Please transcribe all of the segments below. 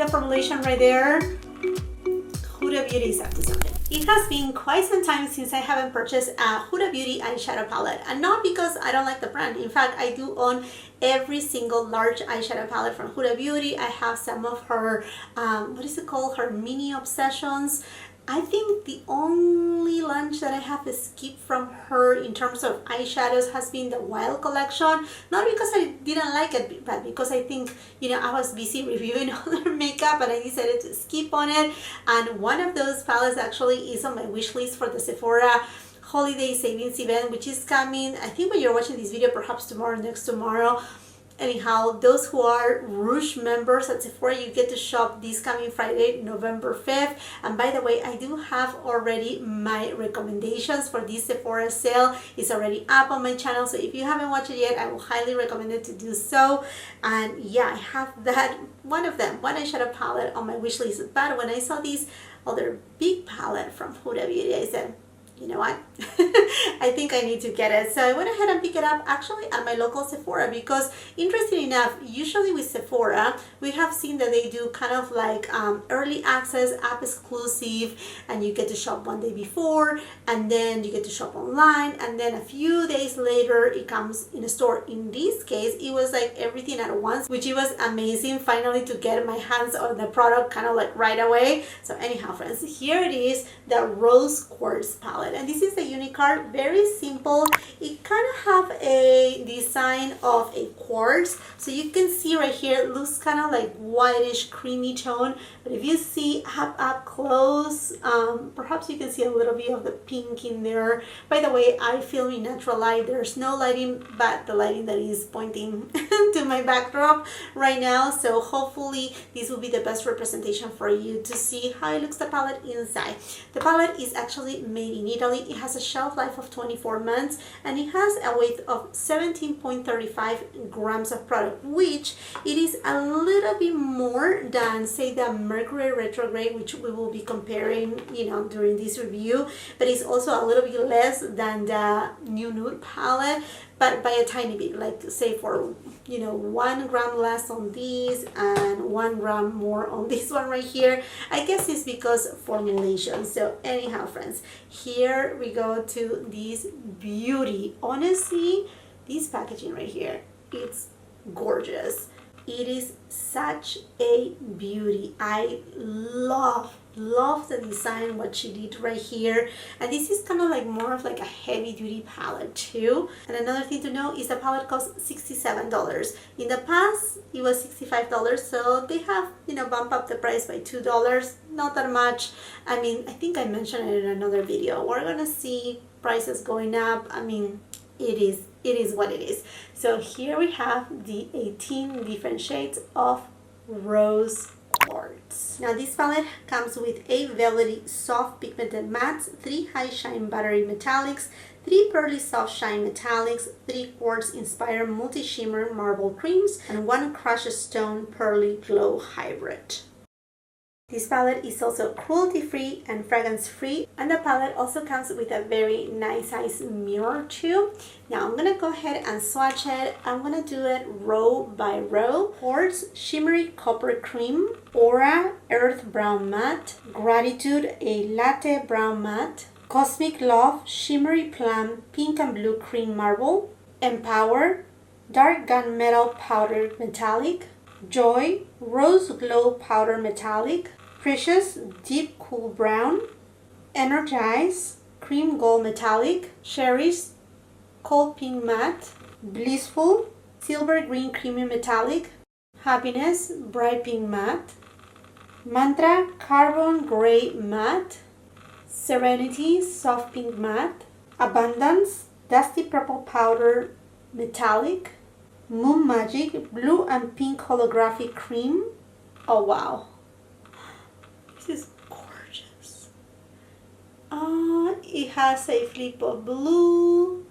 the formulation right there. Huda Beauty is up to something. It has been quite some time since I haven't purchased a Huda Beauty eyeshadow palette, and not because I don't like the brand. In fact, I do own every single large eyeshadow palette from Huda Beauty. I have some of her, what is it called, her mini obsessions. I think the only launch that I have skipped from her in terms of eyeshadows has been the Wild collection. Not because I didn't like it, but because I think, you know, I was busy reviewing other makeup and I decided to skip on it. And one of those palettes actually is on my wish list for the Sephora holiday savings event, which is coming, I think when you're watching this video, perhaps tomorrow, next tomorrow. Anyhow, those who are Rouge members at Sephora, you get to shop this coming Friday, November 5th. And by the way, I do have already my recommendations for this Sephora sale. It's already up on my channel, so if you haven't watched it yet, I will highly recommend it to do so. And yeah, I have that, one eyeshadow palette on my wish list. But when I saw this other big palette from Huda Beauty, I said, you know what, I think I need to get it. So I went ahead and picked it up actually at my local Sephora, because interesting enough, usually with Sephora we have seen that they do kind of like early access, app exclusive, and you get to shop one day before, and then you get to shop online, and then a few days later it comes in a store. In this case, it was like everything at once, which it was amazing finally to get my hands on the product kind of like right away. So anyhow, friends, here it is, the Rose Quartz palette. And this is the Unicard, very simple. It kind of have a design of a quartz, so you can see right here it looks kind of like whitish creamy tone, but if you see up close, perhaps you can see a little bit of the pink in there. By the way, I film in natural light, there's no lighting but the lighting that is pointing to my backdrop right now, so hopefully this will be the best representation for you to see how it looks, the palette inside. The palette is actually made in Italy. It has a shelf life of 24 months and it has a weight of 17.35 grams of product, which it is a little bit more than, say, the Mercury Retrograde, which we will be comparing, you know, during this review, but it's also a little bit less than the New Nude palette, but by a tiny bit, like say for, you know, 1 gram less on these and 1 gram more on this one right here. I guess it's because formulation. So anyhow, friends, here we go to this beauty. Honestly, this packaging right here, it's gorgeous. It is such a beauty. I love the design, what she did right here. And this is kind of like more of like a heavy duty palette too. And another thing to know is the palette costs $67. In the past it was $65, so they have, you know, bumped up the price by $2. Not that much. I mean, I think I mentioned it in another video, we're gonna see prices going up. I mean, it is what it is. So here we have the 18 different shades of Rose Quartz. Now this palette comes with a velvety soft pigmented mattes, 3 high shine buttery metallics, 3 pearly soft shine metallics, 3 quartz inspired multi shimmer marble creams, and 1 crushed stone pearly glow hybrid. This palette is also cruelty-free and fragrance-free, and the palette also comes with a very nice size mirror too. Now I'm gonna go ahead and swatch it. I'm gonna do it row by row. Quartz Shimmery Copper Cream, Aura Earth Brown Matte, Gratitude a Latte Brown Matte, Cosmic Love Shimmery Plum Pink and Blue Cream Marble, Empower Dark Gunmetal Powdered Metallic, Joy Rose Glow Powder Metallic, Precious Deep Cool Brown, Energize Cream Gold Metallic, Cherish Cold Pink Matte, Blissful Silver Green Creamy Metallic, Happiness Bright Pink Matte, Mantra Carbon Gray Matte, Serenity Soft Pink Matte, Abundance Dusty Purple Powder Metallic, Moon Magic Blue and Pink Holographic Cream. Oh wow, this is gorgeous. It has a flip of blue,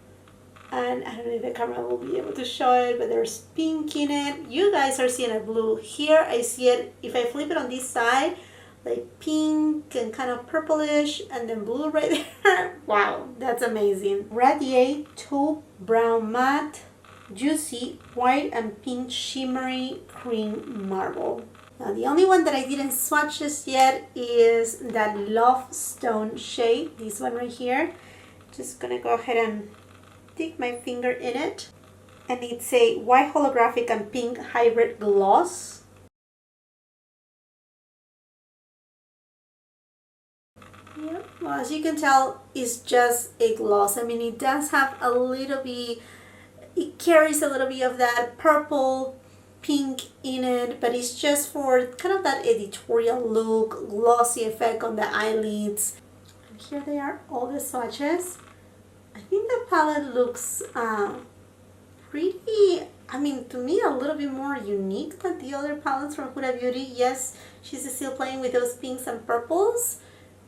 and I don't know if the camera will be able to show it, but there's pink in it. You guys are seeing a blue. Here I see it, if I flip it on this side, like pink and kind of purplish, and then blue right there. Wow, that's amazing. Radiate Taupe Brown Matte, Juicy White and Pink Shimmery Cream Marble. Now the only one that I didn't swatch just yet is that Love Stone shade, this one right here. Just gonna go ahead and stick my finger in it. And it's a white holographic and pink hybrid gloss. Yeah, well, as you can tell, it's just a gloss. I mean, it does have a little bit, it carries a little bit of that purple, pink in it, but it's just for kind of that editorial look, glossy effect on the eyelids. And here they are, all the swatches. I think the palette looks pretty, I mean, to me, a little bit more unique than the other palettes from Huda Beauty. Yes, she's still playing with those pinks and purples,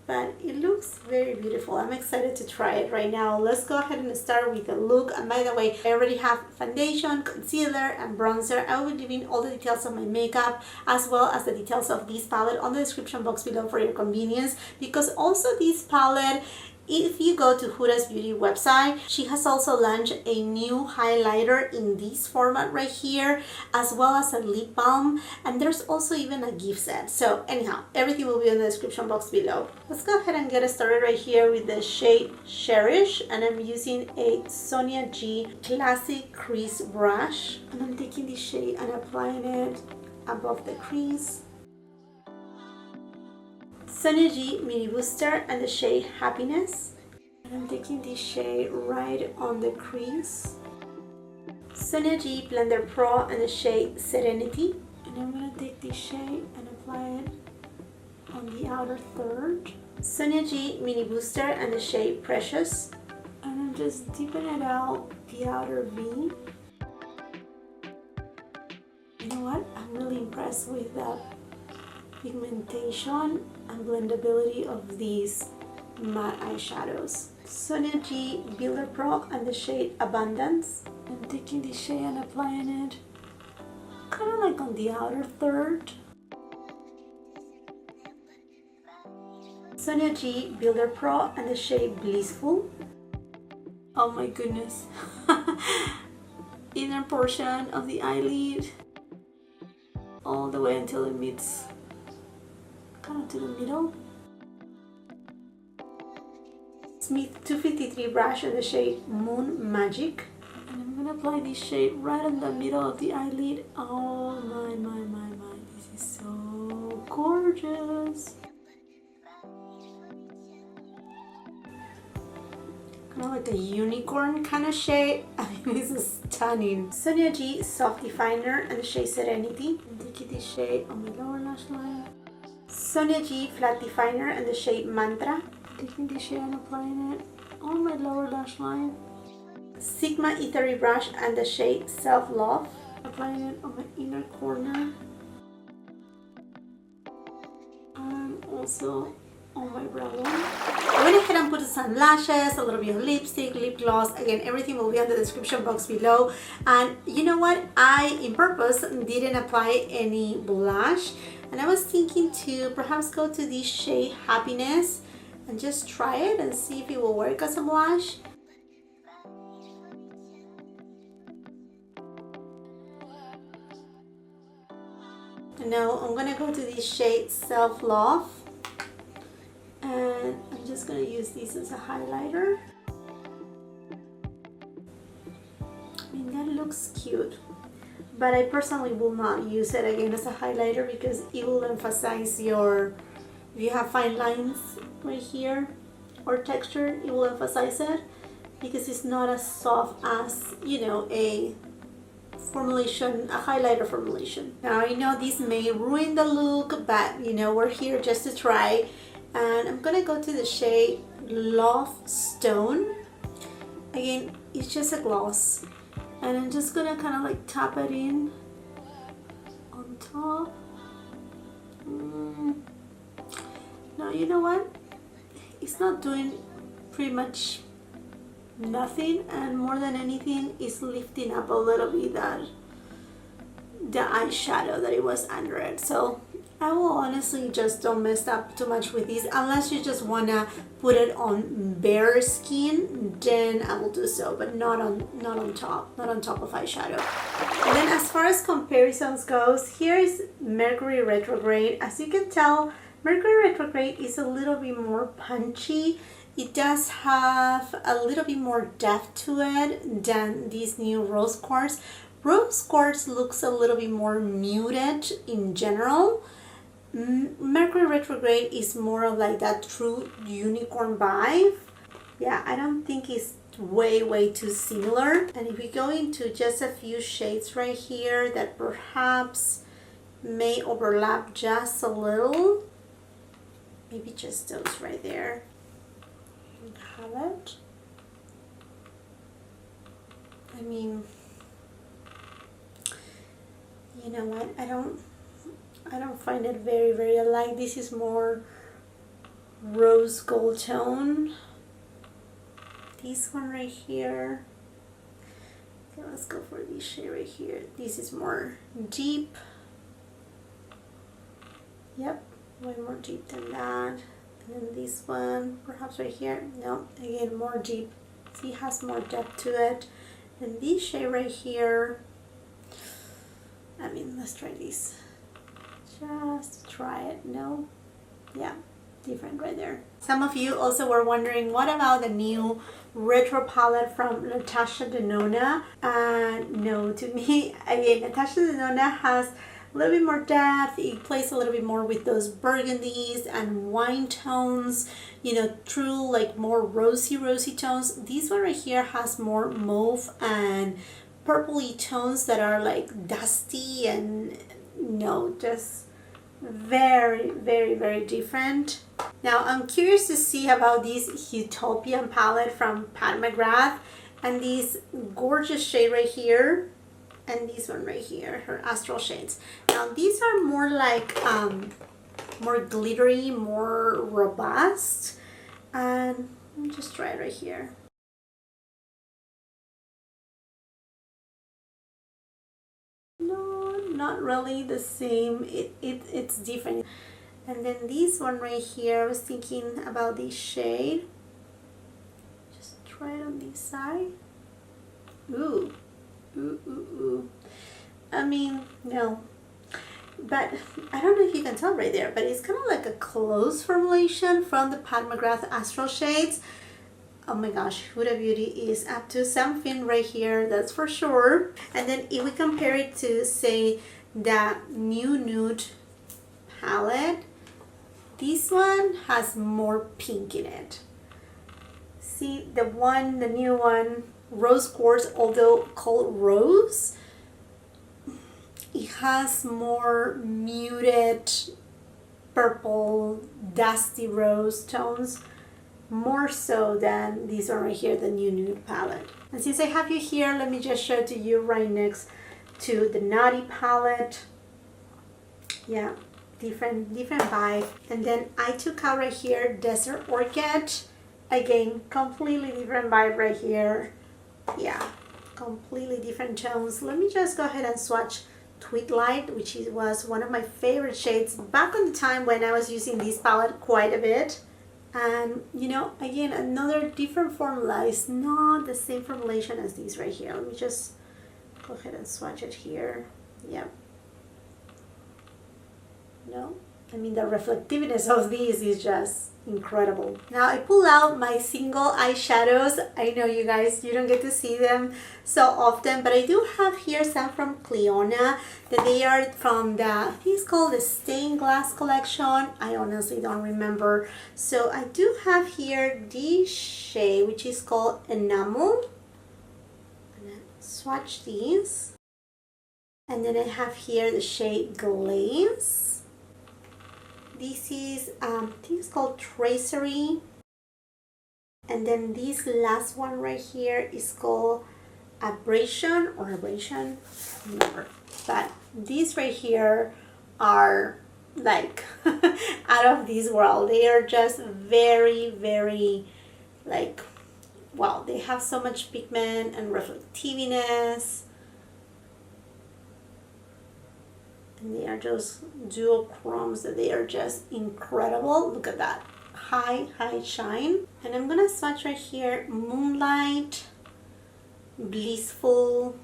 but it looks very beautiful. I'm excited to try it right now. Let's go ahead and start with the look. And by the way, I already have foundation, concealer, and bronzer. I will be leaving all the details of my makeup as well as the details of this palette on the description box below for your convenience, because also this palette, if you go to Huda's Beauty website, she has also launched a new highlighter in this format right here, as well as a lip balm, and there's also even a gift set. So anyhow, everything will be in the description box below. Let's go ahead and get started right here with the shade Cherish, and I'm using a Sonia G Classic Crease Brush, and I'm taking this shade and applying it above the crease. Sonia G Mini Booster and the shade Happiness. And I'm taking this shade right on the crease. Sonia G Blender Pro and the shade Serenity. And I'm going to take this shade and apply it on the outer third. Sonia G Mini Booster and the shade Precious. And I'm just deepening it out the outer V. You know what? I'm really impressed with that pigmentation and blendability of these matte eyeshadows. Sonia G Builder Pro and the shade Abundance. I'm taking this shade and applying it kind of like on the outer third. Sonia G Builder Pro and the shade Blissful. Oh my goodness. Inner portion of the eyelid all the way until it meets kind of to the middle. Smith 253 brush in the shade Moon Magic. And I'm going to apply this shade right in the middle of the eyelid. Oh my. This is so gorgeous. Kind of like a unicorn kind of shade. I mean, this is stunning. Sonia G Soft Definer and the shade Serenity. I'm taking this shade on my lower lash line. Sonia G Flat Definer and the shade Mantra. Taking this shade and applying it on my lower lash line. Sigma Ethery Brush and the shade Self Love. Applying it on my inner corner. And also on my brow bone. I went ahead and put some lashes, a little bit of lipstick, lip gloss. Again, everything will be on the description box below. And you know what? I, in purpose, didn't apply any blush. And I was thinking to perhaps go to this shade Happiness and just try it and see if it will work as a blush. And now I'm gonna go to this shade Self Love. And I'm just going to use this as a highlighter. I mean, that looks cute, but I personally will not use it again as a highlighter because it will emphasize your, if you have fine lines right here or texture, it will emphasize it because it's not as soft as, you know, a formulation, a highlighter formulation. Now I know this may ruin the look, but you know, we're here just to try. And I'm gonna go to the shade Love Stone. Again, it's just a gloss. And I'm just gonna kind of like tap it in on top. Now, you know what? It's not doing pretty much nothing, and more than anything, it's lifting up a little bit that the eyeshadow that it was under it. So I will honestly just don't mess up too much with these unless you just wanna put it on bare skin, then I will do so, but not on top of eyeshadow. And then as far as comparisons goes, here is Mercury retrograde. As you can tell, Mercury retrograde is a little bit more punchy. It does have a little bit more depth to it than this new rose quartz. Rose quartz looks a little bit more muted in general. Mercury retrograde is more of like that true unicorn vibe. Yeah, I don't think it's way too similar. And if we go into just a few shades right here that perhaps may overlap just a little, maybe just those right there. Have it. I mean, you know what, I don't find it very alike. This is more rose gold tone. This one right here, okay, let's go for this shade right here. This is more deep. Yep, way more deep than that. And then this one, perhaps right here, no, again, more deep. See, it has more depth to it. And this shade right here, I mean, let's try this. Just try it. No, yeah, different right there. Some of you also were wondering, what about the new retro palette from Natasha Denona? No, to me, again, Natasha Denona has a little bit more depth. It plays a little bit more with those burgundies and wine tones, you know, true like more rosy tones. This one right here has more mauve and purpley tones that are like dusty and no, just very different. Now I'm curious to see about this Huetopian palette from Pat McGrath and this gorgeous shade right here and this one right here, her astral shades. Now these are more like more glittery, more robust, and let me just try it right here. No, not really the same. It's different. And then this one right here, I was thinking about this shade. Just try it on this side. Ooh. I mean, no, but I don't know if you can tell right there, but it's kind of like a close formulation from the Pat McGrath Astral Shades. Oh my gosh, Huda Beauty is up to something right here, that's for sure. And then if we compare it to, say, the new nude palette, this one has more pink in it. See, the new one, rose quartz, although called rose, it has more muted purple, dusty rose tones, more so than this one right here, the new nude palette. And since I have you here, let me just show it to you right next to the Naughty palette. Yeah, different vibe. And then I took out right here Desert Orchid. Again, completely different vibe right here. Yeah, completely different tones. Let me just go ahead and swatch Twilight, which was one of my favorite shades back on the time when I was using this palette quite a bit. And you know, again, another different formula. It's not the same formulation as these right here. Let me just go ahead and swatch it here. Yep. No, I mean, the reflectiveness of these is just incredible. Now I pull out my single eyeshadows. I know you guys, you don't get to see them so often, but I do have here some from CLIONADH that they are from the, I think it's called the Stained Glass collection. I honestly don't remember. So I do have here this shade, which is called Enamel. I'm gonna swatch these. And then I have here the shade Glaze. This is, I think it's called Tracery. And then this last one right here is called Abrasion or Abrasion, I don't remember. But these right here are like out of this world. They are just very like, wow, they have so much pigment and reflectiveness. And they are just duochromes that they are just incredible. Look at that. High shine. And I'm gonna swatch right here, Moonlight, Blissful,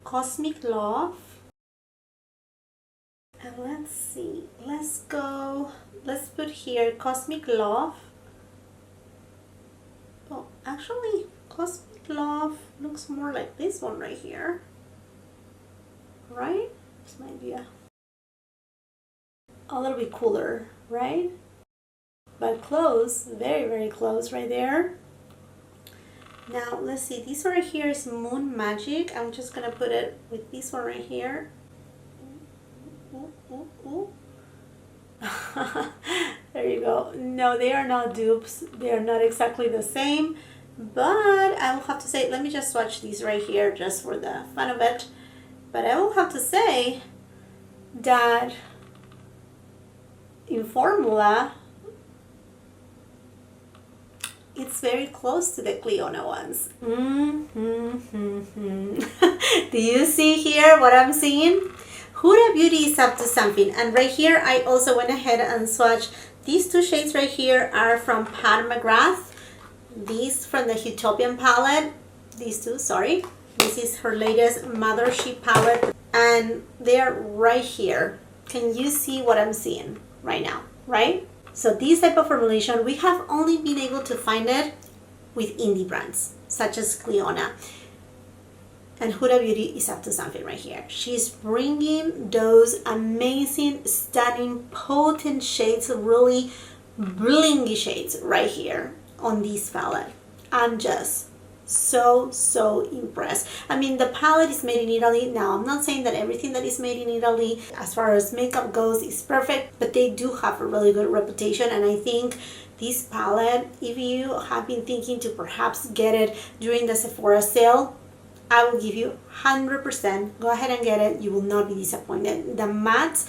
Cosmic Love. And let's see, let's put here Cosmic Love. Oh, actually, Cosmic Love looks more like this one right here. Right? This might be a little bit cooler, right? But close, very, very close right there. Now, let's see, this one right here is Moon Magic. I'm just gonna put it with this one right here. Ooh, ooh, ooh. There you go. No, they are not dupes. They are not exactly the same, but I will have to say, let me just swatch these right here just for the fun of it. But I will have to say that in formula, it's very close to the CLIONADH ones. Do you see here what I'm seeing? Huda Beauty is up to something. And right here, I also went ahead and swatched. These two shades right here are from Pat McGrath. These from the Huetopian palette. These two, sorry. This is her latest Mothership palette. And they're right here. Can you see what I'm seeing right now, right? So this type of formulation, we have only been able to find it with indie brands, such as CLIONADH. And Huda Beauty is up to something right here. She's bringing those amazing, stunning, potent shades, really blingy shades right here on this palette. I'm just so impressed. I mean, the palette is made in Italy. Now, I'm not saying that everything that is made in Italy as far as makeup goes is perfect, but they do have a really good reputation. And I think this palette, if you have been thinking to perhaps get it during the Sephora sale, I will give you 100%. Go ahead and get it. You will not be disappointed. The mattes,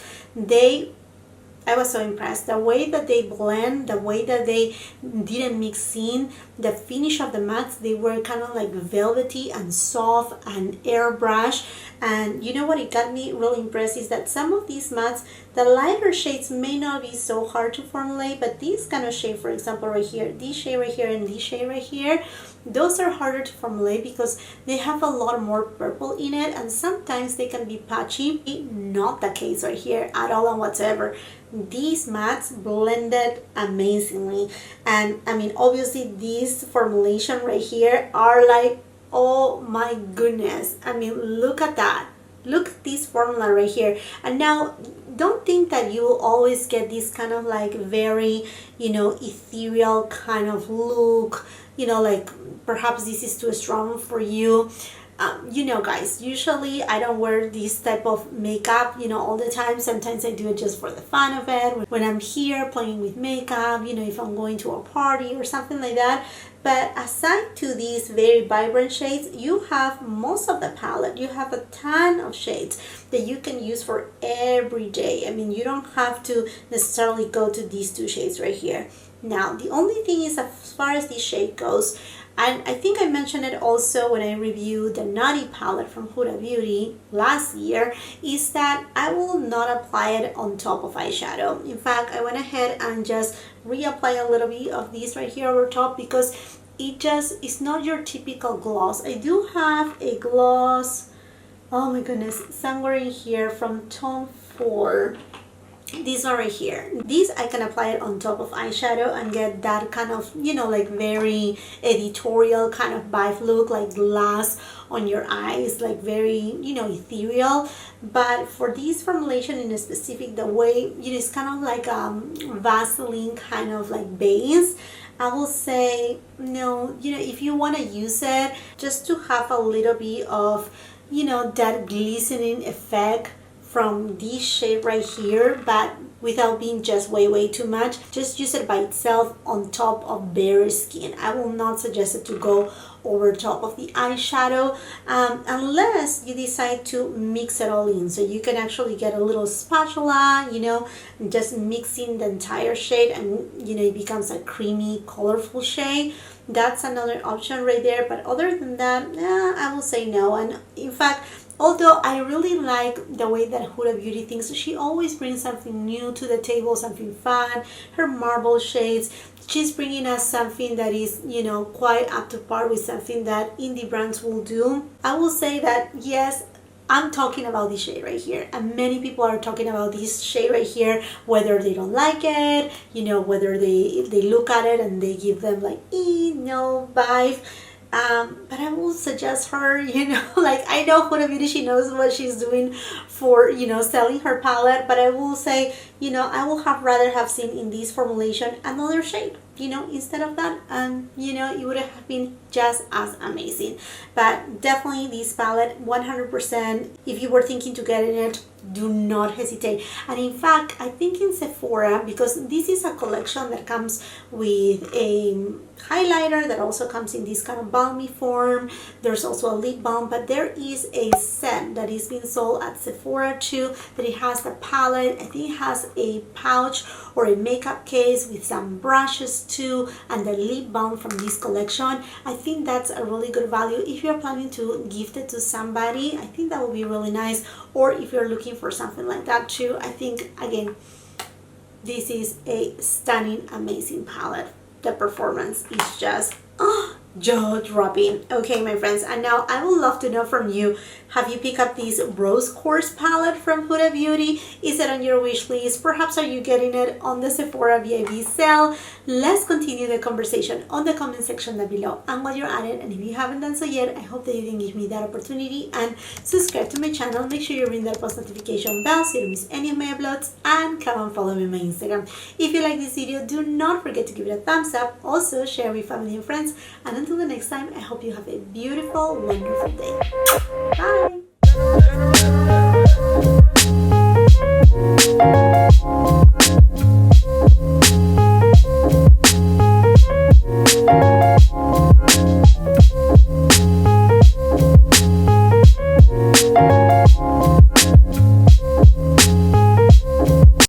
I was so impressed. The way that they blend, the way that they didn't mix in, the finish of the mattes, they were kind of like velvety and soft and airbrush. And you know what it got me really impressed is that some of these mattes, the lighter shades may not be so hard to formulate, but this kind of shade, for example, right here, this shade right here and this shade right here, those are harder to formulate because they have a lot more purple in it, and sometimes they can be patchy. Not the case right here at all and whatsoever. These mattes blended amazingly, and I mean, obviously these formulation right here are like, oh my goodness. I mean, look at that. Look at this formula right here. And now, don't think that you will always get this kind of like very, you know, ethereal kind of look, you know, like perhaps this is too strong for you. You know, guys, usually I don't wear this type of makeup, you know, all the time. Sometimes I do it just for the fun of it. When I'm here playing with makeup, you know, if I'm going to a party or something like that. But aside to these very vibrant shades, you have most of the palette. You have a ton of shades that you can use for every day. I mean, you don't have to necessarily go to these two shades right here. Now, the only thing is, as far as this shade goes, and I think I mentioned it also when I reviewed the Naughty palette from Huda Beauty last year, is that I will not apply it on top of eyeshadow. In fact, I went ahead and just reapply a little bit of this right here over top because it just is not your typical gloss. I do have a gloss, oh my goodness, somewhere in here from Tom Ford. This one right here. This I can apply it on top of eyeshadow and get that kind of, you know, like very editorial kind of vibe look, like glass on your eyes, like very, you know, ethereal. But for this formulation in a specific, the way it is kind of like Vaseline kind of like base, I will say no. You know, if you want to use it just to have a little bit of, you know, that glistening effect from this shade right here, but without being just way too much, just use it by itself on top of bare skin. I will not suggest it to go over top of the eyeshadow unless you decide to mix it all in. So you can actually get a little spatula, you know, just mixing the entire shade, and you know, it becomes a creamy, colorful shade. That's another option right there. But other than that, I will say no. And in fact, Although I really like the way that Huda Beauty thinks. She always brings something new to the table, something fun. Her marble shades, she's bringing us something that is, you know, quite up to par with something that indie brands will do. I will say that yes, I'm talking about this shade right here, and many people are talking about this shade right here, whether they don't like it, you know, whether they look at it and they give them like no vibe. But I will suggest her, you know, like I know Huda Beauty, she knows what she's doing for, you know, selling her palette, but I will say, you know, I will have rather have seen in this formulation another shade, you know, instead of that, and you know, it would have been just as amazing. But definitely this palette, 100%, if you were thinking to get in it, do not hesitate. And in fact, I think in Sephora, because this is a collection that comes with a highlighter that also comes in this kind of balmy form. There's also a lip balm, but there is a set that is being sold at Sephora too, that it has the palette. I think it has a pouch or a makeup case with some brushes too, and the lip balm from this collection. I think that's a really good value if you're planning to gift it to somebody. I think that would be really nice. Or if you're looking for something like that too, I think again this is a stunning, amazing palette. The performance is just jaw-dropping. Okay, my friends, and now I would love to know from you, have you picked up this Rose Quartz palette from Huda Beauty? Is it on your wish list? Perhaps are you getting it on the Sephora VIP sale? Let's continue the conversation on the comment section down below. And while you're at it, and if you haven't done so yet, I hope that you can give me that opportunity and subscribe to my channel. Make sure you ring that post notification bell so you don't miss any of my uploads, and come and follow me on my Instagram. If you like this video, do not forget to give it a thumbs up. Also share with family and friends, and until the next time, I hope you have a beautiful, wonderful day. Bye!